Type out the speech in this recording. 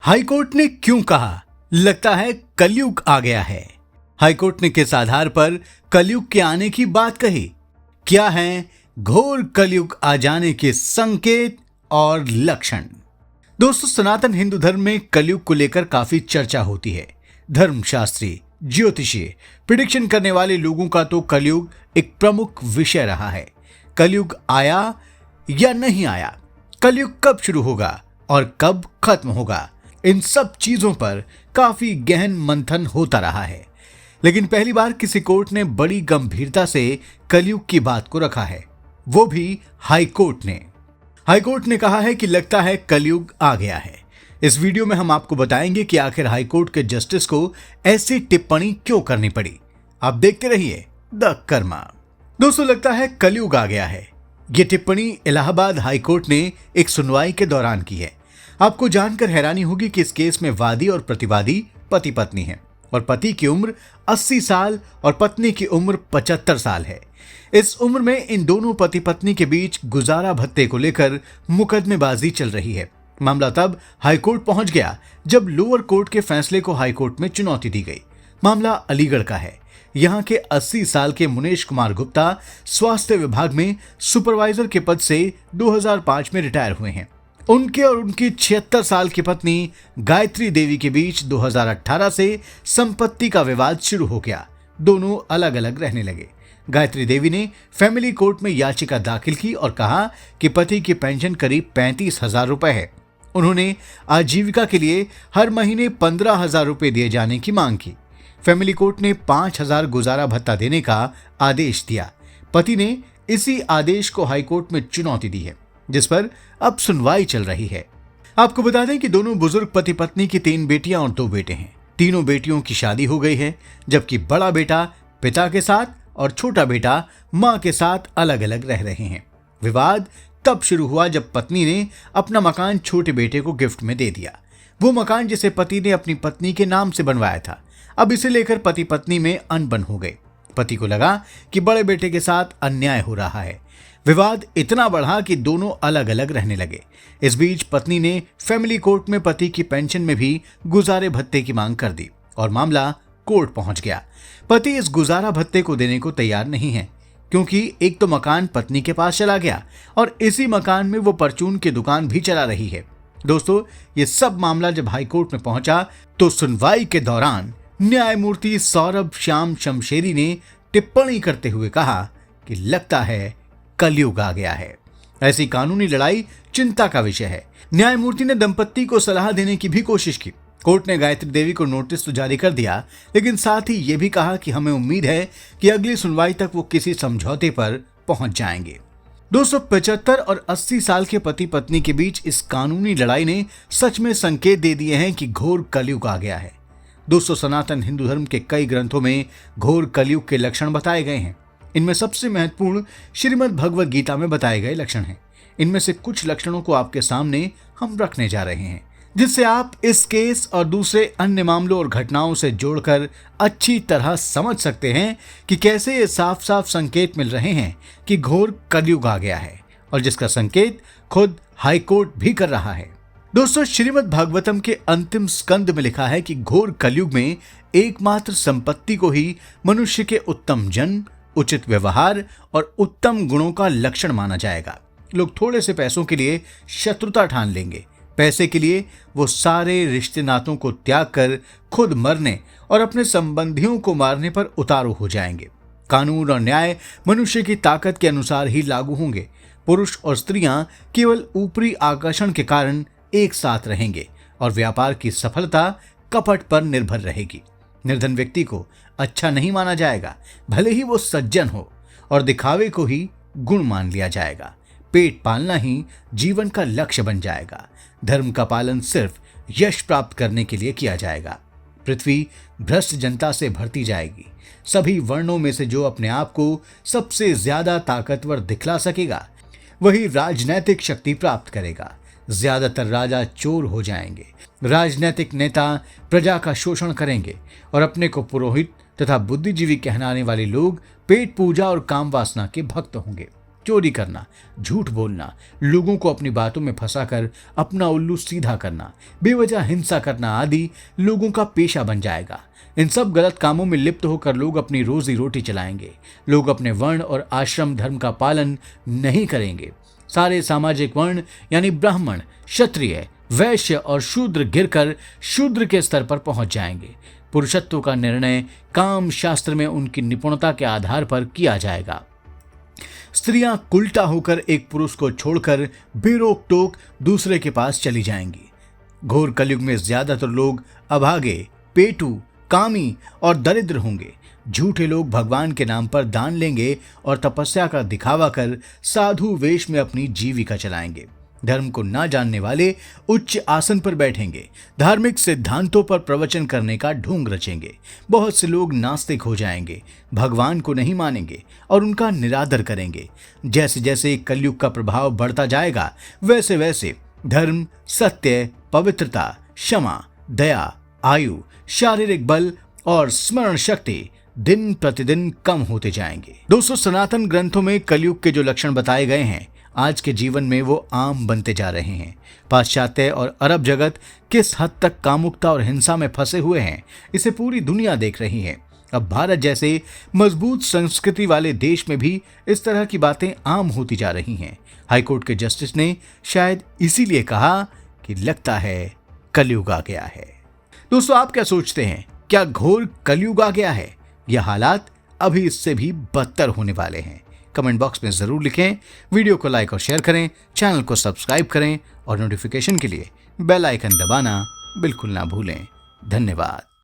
High court ने क्यों कहा लगता है कलयुग आ गया है? हाईकोर्ट ने किस आधार पर कलयुग के आने की बात कही? क्या है घोर कलयुग आ जाने के संकेत और लक्षण? दोस्तों, सनातन हिंदू धर्म में कलयुग को लेकर काफी चर्चा होती है। धर्मशास्त्री, ज्योतिषी, प्रिडिक्शन करने वाले लोगों का तो कलयुग एक प्रमुख विषय रहा है। कलयुग आया या नहीं आया, कलयुग कब शुरू होगा और कब खत्म होगा, इन सब चीजों पर काफी गहन मंथन होता रहा है। लेकिन पहली बार किसी कोर्ट ने बड़ी गंभीरता से कलयुग की बात को रखा है, वो भी हाईकोर्ट ने। हाईकोर्ट ने कहा है कि लगता है कलयुग आ गया है। इस वीडियो में हम आपको बताएंगे कि आखिर हाईकोर्ट के जस्टिस को ऐसी टिप्पणी क्यों करनी पड़ी। आप देखते रहिए द कर्मा। दोस्तों, लगता है कलयुग आ गया है, ये टिप्पणी इलाहाबाद हाईकोर्ट ने एक सुनवाई के दौरान की है। आपको जानकर हैरानी होगी कि इस केस में वादी और प्रतिवादी पति पत्नी हैं और पति की उम्र 80 साल और पत्नी की उम्र 75 साल है। इस उम्र में इन दोनों पति पत्नी के बीच गुजारा भत्ते को लेकर मुकदमेबाजी चल रही है। मामला तब हाईकोर्ट पहुंच गया जब लोअर कोर्ट के फैसले को हाईकोर्ट में चुनौती दी गई। मामला अलीगढ़ का है। यहाँ के 80 साल के मुनेश कुमार गुप्ता स्वास्थ्य विभाग में सुपरवाइजर के पद से 2005 में रिटायर हुए हैं। उनके और उनकी 76 साल की पत्नी गायत्री देवी के बीच 2018 से संपत्ति का विवाद शुरू हो गया। दोनों अलग अलग रहने लगे। गायत्री देवी ने फैमिली कोर्ट में याचिका दाखिल की और कहा कि पति की पेंशन करीब 35,000 रुपए है। उन्होंने आजीविका के लिए हर महीने 15,000 रुपए दिए जाने की मांग की। फैमिली कोर्ट ने 5,000 गुजारा भत्ता देने का आदेश दिया। पति ने इसी आदेश को हाईकोर्ट में चुनौती दी है, जिस पर अब सुनवाई चल रही है। आपको बता दें कि दोनों बुजुर्ग पति पत्नी की 3 बेटियां और 2 बेटे हैं। तीनों बेटियों की शादी हो गई है, जबकि बड़ा बेटा पिता के साथ और छोटा बेटा मां के साथ अलग अलग रह रहे हैं। विवाद तब शुरू हुआ जब पत्नी ने अपना मकान छोटे बेटे को गिफ्ट में दे दिया। वो मकान जिसे पति ने अपनी पत्नी के नाम से बनवाया था। अब इसे लेकर पति पत्नी में अनबन हो गई। पति को लगा कि बड़े बेटे के साथ अन्याय हो रहा है। विवाद इतना बढ़ा कि दोनों अलग अलग रहने लगे। इस बीच पत्नी ने फैमिली कोर्ट में पति की पेंशन में भी गुजारे भत्ते की मांग कर दी और मामला कोर्ट पहुंच गया। पति इस गुजारा भत्ते को देने को तैयार नहीं है, क्योंकि एक तो मकान पत्नी के पास चला गया और इसी मकान में वो परचून की दुकान भी चला रही है। दोस्तों, ये सब मामला जब हाईकोर्ट में पहुंचा तो सुनवाई के दौरान न्यायमूर्ति सौरभ श्याम शमशेरी ने टिप्पणी करते हुए कहा कि लगता है कलयुग आ गया है। ऐसी कानूनी लड़ाई चिंता का विषय है। न्यायमूर्ति ने दंपत्ति को सलाह देने की भी कोशिश की। कोर्ट ने गायत्री देवी को नोटिस तो जारी कर दिया, लेकिन साथ ही यह भी कहा कि हमें उम्मीद है कि अगली सुनवाई तक वो किसी समझौते पर पहुंच जाएंगे। 275 और 80 साल के पति पत्नी के बीच इस कानूनी लड़ाई ने सच में संकेत दे दिए हैं कि घोर कलयुग आ गया है। दोस्तों, सनातन हिंदू धर्म के कई ग्रंथों में घोर कलयुग के लक्षण बताए गए हैं। इनमें सबसे महत्वपूर्ण श्रीमद् भगवद गीता में बताए गए लक्षण हैं। इनमें से कुछ लक्षणों को आपके सामने हम रखने जा रहे हैं, जिससे आप इस केस और दूसरे अन्य मामलों और घटनाओं से जोड़कर अच्छी तरह समझ सकते हैं कि कैसे ये साफ साफ संकेत मिल रहे हैं कि घोर कलयुग आ गया है, और जिसका संकेत खुद हाईकोर्ट भी कर रहा है। दोस्तों, श्रीमद् भागवतम के अंतिम स्कंद में लिखा है कि घोर कलयुग में एकमात्र संपत्ति को ही मनुष्य के उत्तम जन्म, उचित व्यवहार और उत्तम गुणों का लक्षण माना जाएगा। लोग थोड़े से पैसों के लिए शत्रुता ठान लेंगे। पैसे के लिए वो सारे रिश्ते नातों को त्याग कर खुद मरने और अपने संबंधियों को मारने पर उतारू हो जाएंगे। कानून और न्याय मनुष्य की ताकत के अनुसार ही लागू होंगे। पुरुष और स्त्रियां केवल ऊपरी आकर्षण के कारण एक साथ रहेंगे और व्यापार की सफलता कपट पर निर्भर रहेगी। निर्धन व्यक्ति को अच्छा नहीं माना जाएगा, भले ही वो सज्जन हो, और दिखावे को ही गुण मान लिया जाएगा। पेट पालना ही जीवन का लक्ष्य बन जाएगा। धर्म का पालन सिर्फ यश प्राप्त करने के लिए किया जाएगा। पृथ्वी भ्रष्ट जनता से भरती जाएगी। सभी वर्णों में से जो अपने आप को सबसे ज्यादा ताकतवर दिखला सकेगा, वही राजनैतिक शक्ति प्राप्त करेगा। ज्यादातर राजा चोर हो जाएंगे। राजनीतिक नेता प्रजा का शोषण करेंगे और अपने को पुरोहित तथा बुद्धिजीवी कहलाने वाले लोग पेट पूजा और काम वासना के भक्त होंगे। चोरी करना, झूठ बोलना, लोगों को अपनी बातों में फंसाकर अपना उल्लू सीधा करना, बेवजह हिंसा करना आदि लोगों का पेशा बन जाएगा। इन सब गलत कामों में लिप्त होकर लोग अपनी रोजी रोटी चलाएंगे। लोग अपने वर्ण और आश्रम धर्म का पालन नहीं करेंगे। सारे सामाजिक वर्ण यानी ब्राह्मण, क्षत्रिय, वैश्य और शूद्र गिरकर शूद्र के स्तर पर पहुंच जाएंगे। पुरुषत्व का निर्णय काम शास्त्र में उनकी निपुणता के आधार पर किया जाएगा। स्त्रियां उल्टा होकर एक पुरुष को छोड़कर बेरोक टोक दूसरे के पास चली जाएंगी। घोर कलयुग में ज्यादातर लोग अभागे, पेटू, कामी और दरिद्र होंगे। झूठे लोग भगवान के नाम पर दान लेंगे और तपस्या का दिखावा कर साधु वेश में अपनी जीविका चलाएंगे। धर्म को ना जानने वाले उच्च आसन पर बैठेंगे। धार्मिक सिद्धांतों पर प्रवचन करने का ढोंग रचेंगे। बहुत से लोग नास्तिक हो जाएंगे, भगवान को नहीं मानेंगे और उनका निरादर करेंगे। जैसे जैसे कलयुग का प्रभाव बढ़ता जाएगा वैसे वैसे धर्म, सत्य, पवित्रता, क्षमा, दया, आयु, शारीरिक बल और स्मरण शक्ति दिन प्रतिदिन कम होते जाएंगे। दोस्तों, सनातन ग्रंथों में कलयुग के जो लक्षण बताए गए हैं आज के जीवन में वो आम बनते जा रहे हैं। पाश्चात्य और अरब जगत किस हद तक कामुकता और हिंसा में फंसे हुए हैं इसे पूरी दुनिया देख रही है। अब भारत जैसे मजबूत संस्कृति वाले देश में भी इस तरह की बातें आम होती जा रही हैं। हाईकोर्ट के जस्टिस ने शायद इसीलिए कहा कि लगता है कलयुग आ गया है। दोस्तों, आप क्या सोचते हैं? क्या घोर कलयुग आ गया है? यह हालात अभी इससे भी बदतर होने वाले हैं? कमेंट बॉक्स में जरूर लिखें। वीडियो को लाइक और शेयर करें, चैनल को सब्सक्राइब करें और नोटिफिकेशन के लिए बेल आइकन दबाना बिल्कुल ना भूलें। धन्यवाद।